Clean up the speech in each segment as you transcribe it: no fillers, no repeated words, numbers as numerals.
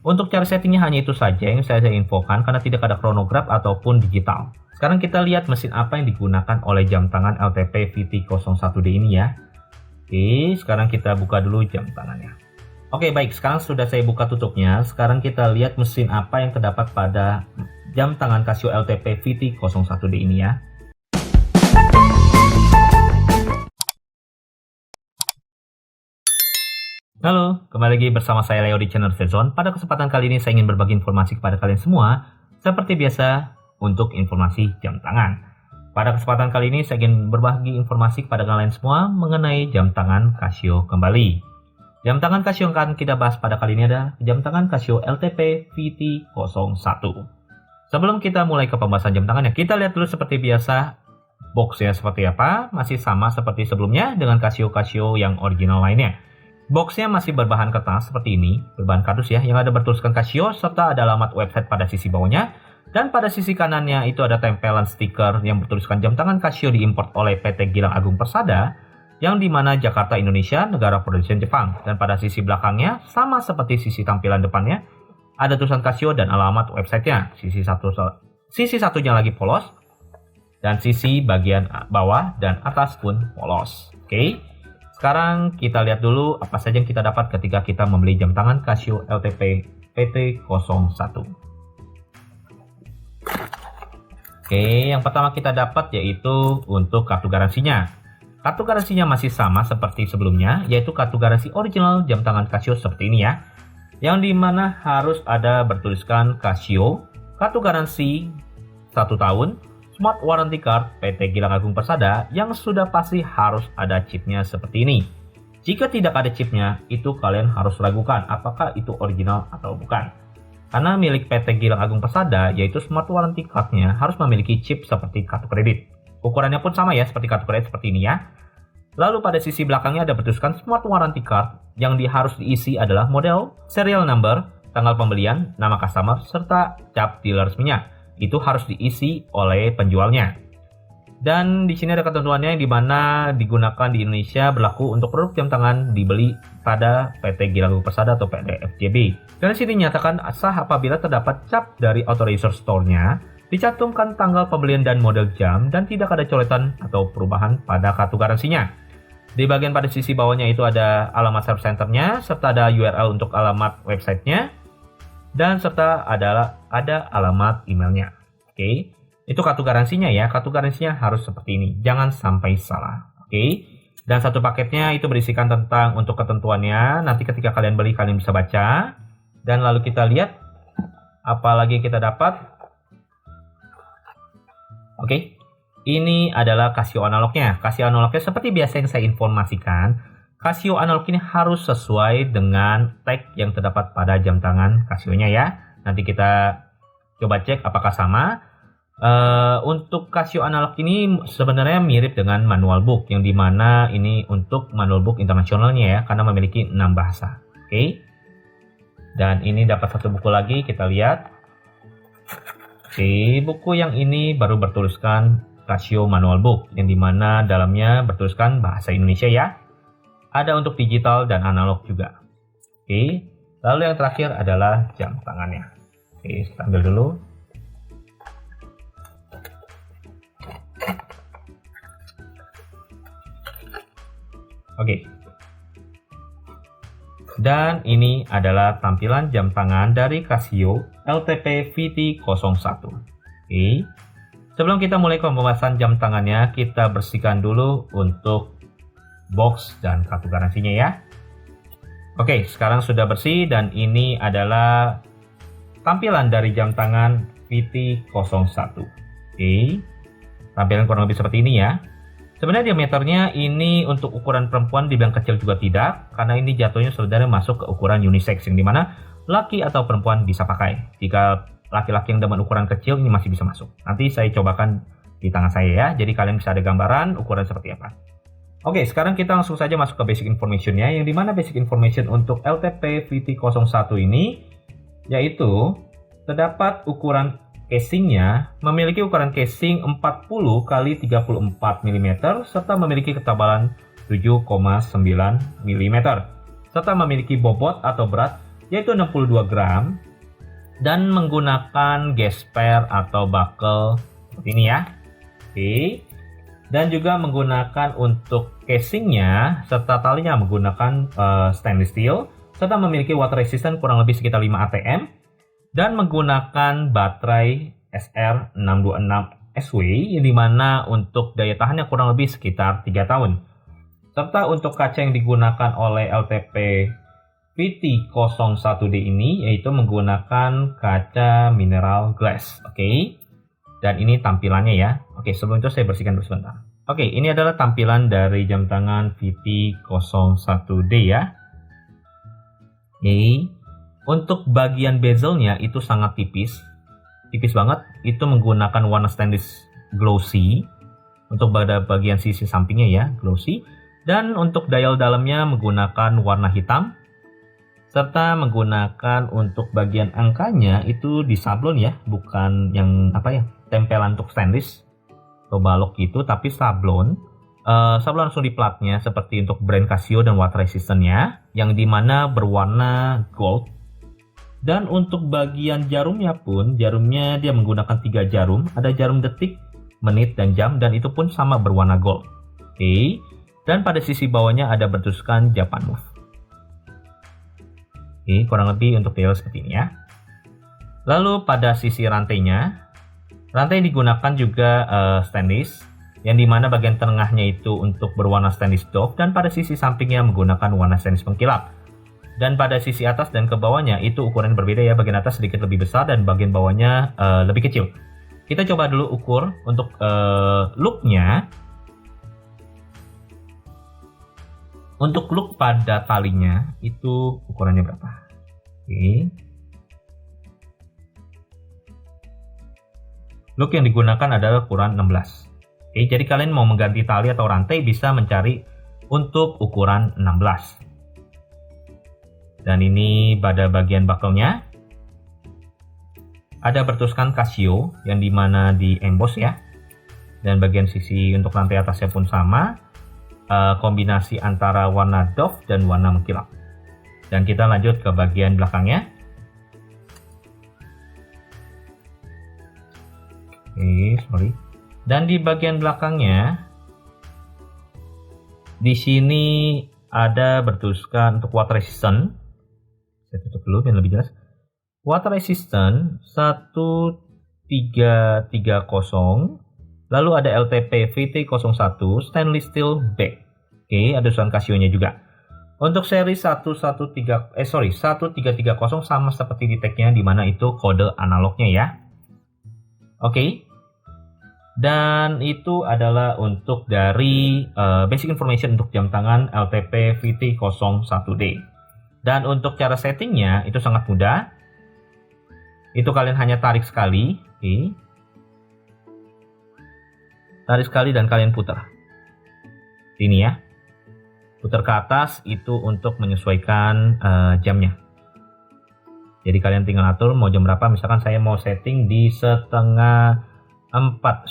Untuk cara settingnya hanya itu saja yang saya infokan karena tidak ada chronograph ataupun digital. Sekarang kita lihat mesin apa yang digunakan oleh jam tangan LTP VT01D ini ya. Oke, sekarang kita buka dulu jam tangannya. Oke, baik, sekarang sudah saya buka tutupnya. Sekarang kita lihat mesin apa yang terdapat pada jam tangan Casio LTP VT01D ini ya. Halo, kembali lagi bersama saya Leo di channel Vezon. Pada kesempatan kali ini saya ingin berbagi informasi kepada kalian semua. Seperti biasa, untuk informasi jam tangan. Pada kesempatan kali ini saya ingin berbagi informasi kepada kalian semua mengenai jam tangan Casio kembali. Jam tangan Casio yang akan kita bahas pada kali ini adalah jam tangan Casio LTP VT01. Sebelum kita mulai ke pembahasan jam tangannya, kita lihat dulu seperti biasa boxnya seperti apa. Masih sama seperti sebelumnya dengan Casio-Casio yang original lainnya. Boxnya masih berbahan kertas seperti ini, berbahan kardus ya, yang ada bertuliskan Casio serta ada alamat website pada sisi bawahnya. Dan pada sisi kanannya itu ada tempelan stiker yang bertuliskan jam tangan Casio diimpor oleh PT Gilang Agung Persada, yang dimana Jakarta, Indonesia, negara produsen Jepang. Dan pada sisi belakangnya, sama seperti sisi tampilan depannya, ada tulisan Casio dan alamat websitenya. Sisi satunya lagi polos, dan sisi bagian bawah dan atas pun polos. Oke. Sekarang kita lihat dulu apa saja yang kita dapat ketika kita membeli jam tangan Casio LTP VT01. Oke, yang pertama kita dapat yaitu untuk kartu garansinya. Kartu garansinya masih sama seperti sebelumnya, yaitu kartu garansi original jam tangan Casio seperti ini ya. Yang dimana harus ada bertuliskan Casio, kartu garansi 1 tahun, Smart Warranty Card PT Gilang Agung Persada yang sudah pasti harus ada chipnya seperti ini. Jika tidak ada chipnya, itu kalian harus ragukan apakah itu original atau bukan. Karena milik PT Gilang Agung Persada, yaitu Smart Warranty Card-nya harus memiliki chip seperti kartu kredit. Ukurannya pun sama ya, seperti kartu kredit seperti ini ya. Lalu pada sisi belakangnya ada bertuliskan Smart Warranty Card yang harus diisi adalah model, serial number, tanggal pembelian, nama customer, serta cap dealer resminya. Itu harus diisi oleh penjualnya. Dan di sini ada ketentuannya yang dimana digunakan di Indonesia berlaku untuk produk jam tangan dibeli pada PT Gilang Agung Persada atau PT FJB. Dan di sini dinyatakan sah apabila terdapat cap dari authorizer store-nya, dicantumkan tanggal pembelian dan model jam, dan tidak ada coretan atau perubahan pada kartu garansinya. Di bagian pada sisi bawahnya itu ada alamat service center-nya, serta ada URL untuk alamat website-nya, dan serta ada alamat emailnya. Oke, itu kartu garansinya ya. Kartu garansinya harus seperti ini, jangan sampai salah. Oke, dan satu paketnya itu berisikan tentang untuk ketentuannya. Nanti ketika kalian beli kalian bisa baca. Dan lalu kita lihat apa lagi yang kita dapat. Oke, ini adalah Casio analognya. Casio analognya seperti biasa yang saya informasikan, Casio analog ini harus sesuai dengan tag yang terdapat pada jam tangan Casio-nya ya. Nanti kita coba cek apakah sama. Untuk Casio analog ini sebenarnya mirip dengan manual book, yang dimana ini untuk manual book internasionalnya ya, karena memiliki 6 bahasa. Oke. Dan ini dapat satu buku lagi, kita lihat. Oke, buku yang ini baru bertuliskan Casio manual book, yang dimana dalamnya bertuliskan bahasa Indonesia ya. Ada untuk digital dan analog juga. Oke, lalu yang terakhir adalah jam tangannya. Oke, kita ambil dulu. Oke. Dan ini adalah tampilan jam tangan dari Casio LTP VT01. Oke. Sebelum kita mulai ke pembahasan jam tangannya, kita bersihkan dulu untuk box dan kartu garansinya ya. Oke, sekarang sudah bersih dan ini adalah tampilan dari jam tangan VT01. Oke. Tampilan kurang lebih seperti ini ya. Sebenarnya diameternya ini untuk ukuran perempuan dibilang kecil juga tidak, karena ini jatuhnya sebenarnya masuk ke ukuran unisex, yang dimana laki atau perempuan bisa pakai. Jika laki-laki yang dengan ukuran kecil ini masih bisa masuk. Nanti saya cobakan di tangan saya ya, jadi kalian bisa ada gambaran ukuran seperti apa. Oke, sekarang kita langsung saja masuk ke basic information-nya, yang dimana basic information untuk LTP VT01 ini yaitu terdapat ukuran casingnya memiliki ukuran casing 40 x 34 mm serta memiliki ketebalan 7,9 mm serta memiliki bobot atau berat yaitu 62 gram, dan menggunakan gesper atau buckle seperti ini ya. Oke. Dan juga menggunakan untuk casingnya serta talinya menggunakan stainless steel, serta memiliki water resistant kurang lebih sekitar 5 atm, dan menggunakan baterai SR626SW yang dimana untuk daya tahannya kurang lebih sekitar 3 tahun. Serta untuk kaca yang digunakan oleh LTP VT01D ini yaitu menggunakan kaca mineral glass. Oke. Dan ini tampilannya ya. Oke, sebelum itu saya bersihkan dulu sebentar. Oke, ini adalah tampilan dari jam tangan VT01D ya. Oke. Untuk bagian bezelnya itu sangat tipis. Tipis banget. Itu menggunakan warna stainless glossy. Untuk pada bagian sisi sampingnya ya, glossy. Dan untuk dial dalamnya menggunakan warna hitam. Serta menggunakan untuk bagian angkanya itu di sablon ya, bukan yang tempelan untuk stainless atau balok gitu, tapi sablon. Sablon langsung di platnya seperti untuk brand Casio dan water resistantnya, yang dimana berwarna gold. Dan untuk bagian jarumnya pun, jarumnya dia menggunakan 3 jarum, ada jarum detik, menit, dan jam, dan itu pun sama berwarna gold. Oke. Dan pada sisi bawahnya ada bertuliskan Japan Move. Oke, kurang lebih untuk dial seperti ini ya. Lalu pada sisi rantainya, rantai digunakan juga stainless, yang dimana bagian tengahnya itu untuk berwarna stainless doff, dan pada sisi sampingnya menggunakan warna stainless pengkilap. Dan pada sisi atas dan ke bawahnya itu ukuran berbeda ya, bagian atas sedikit lebih besar dan bagian bawahnya lebih kecil. Kita coba dulu ukur untuk looknya. Untuk look pada talinya itu ukurannya berapa? Oke. Look yang digunakan adalah ukuran 16. Oke, jadi kalian mau mengganti tali atau rantai bisa mencari untuk ukuran 16. Dan ini pada bagian buckle-nya ada bertuliskan Casio yang dimana di emboss ya. Dan bagian sisi untuk rantai atasnya pun sama. Kombinasi antara warna doff dan warna mengkilap. Dan kita lanjut ke bagian belakangnya. Oke, Dan di bagian belakangnya, di sini ada bertuliskan untuk water resistant. Saya tutup dulu biar lebih jelas. Water resistant 1330. Lalu ada LTP VT01 stainless steel back. Oke, ada tulisan Casio-nya juga. Untuk seri 13330 sama seperti di tag-nya di mana itu kode analognya ya. Oke. Dan itu adalah untuk dari basic information untuk jam tangan LTP VT01D. Dan untuk cara settingnya itu sangat mudah. Itu kalian hanya tarik sekali. Oke. Tarik sekali dan kalian putar. Ini ya. Putar ke atas itu untuk menyesuaikan jamnya. Jadi kalian tinggal atur mau jam berapa. Misalkan saya mau setting di setengah 4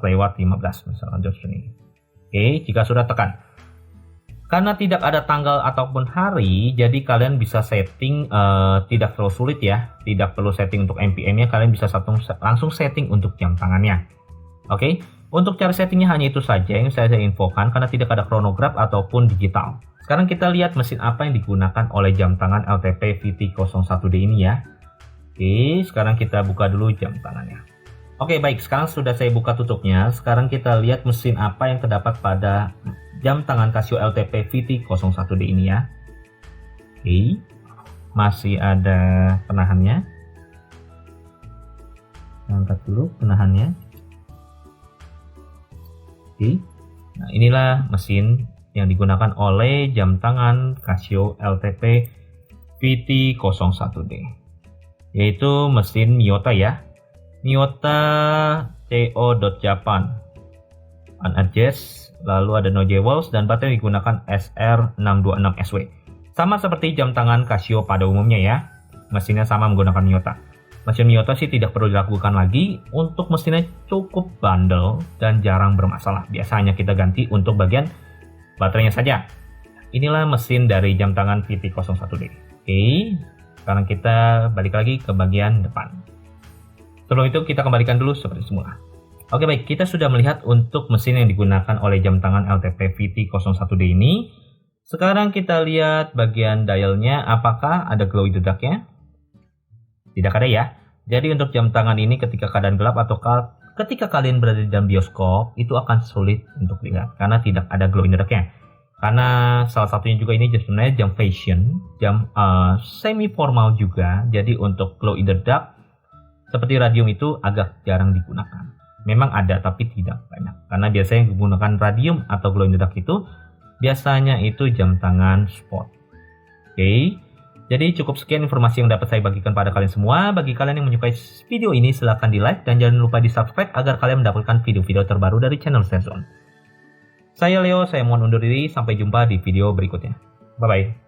lewat 15 misalkan jam ini. Oke, jika sudah tekan. Karena tidak ada tanggal ataupun hari, jadi kalian bisa setting tidak terlalu sulit ya. Tidak perlu setting untuk MPM-nya, kalian bisa langsung setting untuk jam tangannya. Oke, untuk cara settingnya hanya itu saja yang saya infokan karena tidak ada chronograph ataupun digital. Sekarang kita lihat mesin apa yang digunakan oleh jam tangan LTP VT01D ini ya. Oke, sekarang kita buka dulu jam tangannya. Oke, baik, sekarang sudah saya buka tutupnya. Sekarang kita lihat mesin apa yang terdapat pada jam tangan Casio LTP VT01D ini ya. Oke, masih ada penahannya. Angkat dulu penahannya. Nah, inilah mesin yang digunakan oleh jam tangan Casio LTP VT01D, yaitu mesin Miyota ya, Miyota TO.Japan unadjust, lalu ada no jewels, dan baterai digunakan SR626SW. Sama seperti jam tangan Casio pada umumnya ya, mesinnya sama menggunakan Miyota. Mesin Miyota sih tidak perlu dilakukan lagi, untuk mesinnya cukup bandel dan jarang bermasalah. Biasanya kita ganti untuk bagian baterainya saja. Inilah mesin dari jam tangan VT01D. Oke, sekarang kita balik lagi ke bagian depan. Sebelum itu kita kembalikan dulu seperti semula. Oke baik, kita sudah melihat untuk mesin yang digunakan oleh jam tangan LTP VT01D ini. Sekarang kita lihat bagian dialnya, apakah ada glow in the dark-nya? Tidak ada ya. Jadi untuk jam tangan ini ketika keadaan gelap atau ketika kalian berada di dalam bioskop, itu akan sulit untuk lihat karena tidak ada glow in the dark-nya. Karena salah satunya juga ini sebenarnya jam fashion, jam semi formal juga. Jadi untuk glow in the dark seperti radium itu agak jarang digunakan. Memang ada tapi tidak banyak. Karena biasanya yang menggunakan radium atau glow in the dark itu biasanya itu jam tangan sport. Oke. Jadi cukup sekian informasi yang dapat saya bagikan pada kalian semua. Bagi kalian yang menyukai video ini silahkan di like dan jangan lupa di subscribe agar kalian mendapatkan video-video terbaru dari channel Senzone. Saya Leo, saya mohon undur diri. Sampai jumpa di video berikutnya. Bye-bye.